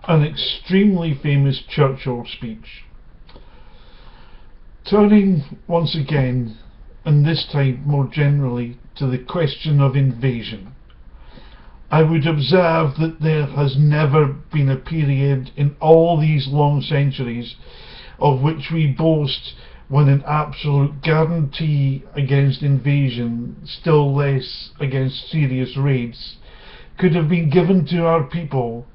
an extremely famous Churchill speech. Turning once again, and this time more generally, to the question of invasion, I would observe that there has never been a period in all these long centuries of which we boast when an absolute guarantee against invasion, still less against serious raids, could have been given to our people.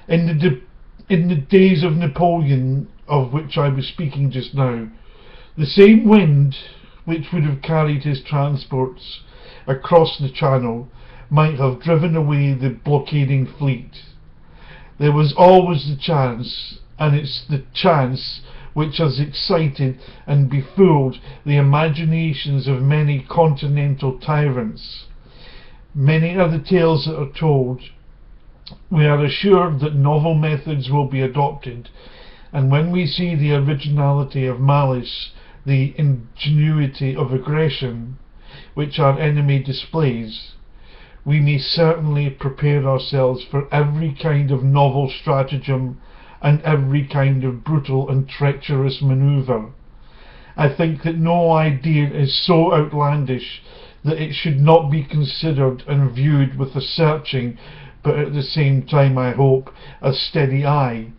In the days of Napoleon, of which I was speaking just now, the same wind which would have carried his transports across the Channel might have driven away the blockading fleet. There was always the chance, and it's the chance which has excited and befooled the imaginations of many continental tyrants. Many are the tales that are told. We are assured that novel methods will be adopted, and when we see the originality of malice, the ingenuity of aggression, which our enemy displays, we may certainly prepare ourselves for every kind of novel stratagem and every kind of brutal and treacherous manoeuvre. I think that no idea is so outlandish that it should not be considered and viewed with a searching, but at the same time, I hope, a steady eye.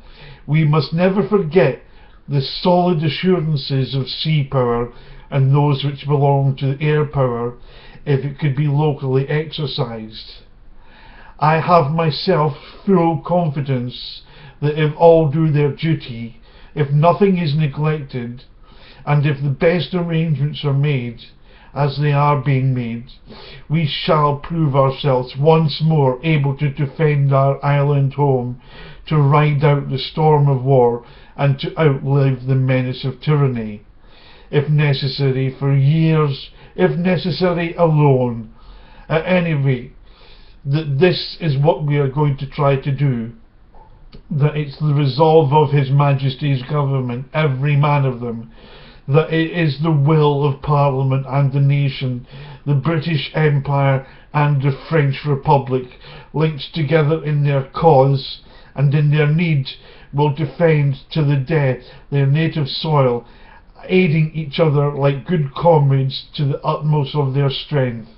We must never forget the solid assurances of sea power and those which belong to air power, if it could be locally exercised. I have myself full confidence that if all do their duty, if nothing is neglected, and if the best arrangements are made, as they are being made, we shall prove ourselves once more able to defend our island home, to ride out the storm of war, and to outlive the menace of tyranny, if necessary for years, if necessary alone. At any rate, that this is what we are going to try to do, that it's the resolve of His Majesty's government, every man of them, that it is the will of Parliament and the nation, the British Empire and the French Republic, linked together in their cause and in their need, will defend to the death their native soil, aiding each other like good comrades to the utmost of their strength.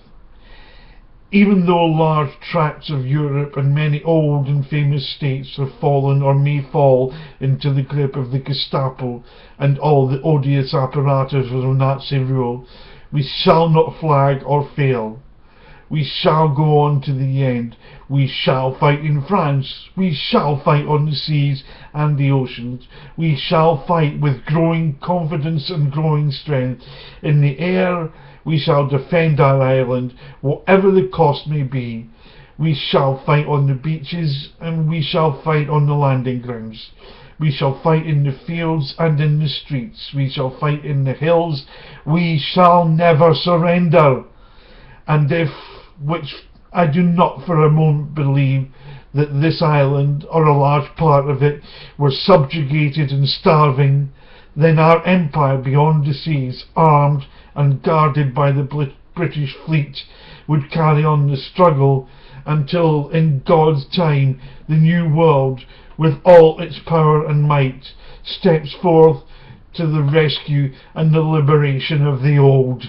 Even though large tracts of Europe and many old and famous states have fallen or may fall into the grip of the Gestapo and all the odious apparatus of Nazi rule, we shall not flag or fail. We shall go on to the end. We shall fight in France. We shall fight on the seas and the oceans. We shall fight with growing confidence and growing strength. In the air, we shall defend our island, whatever the cost may be. We shall fight on the beaches, and we shall fight on the landing grounds. We shall fight in the fields and in the streets. We shall fight in the hills. We shall never surrender. And if, which I do not for a moment believe, that this island, or a large part of it, were subjugated and starving, then our empire beyond the seas, armed and guarded by the British fleet, would carry on the struggle until, in God's time, the new world, with all its power and might, steps forth to the rescue and the liberation of the old.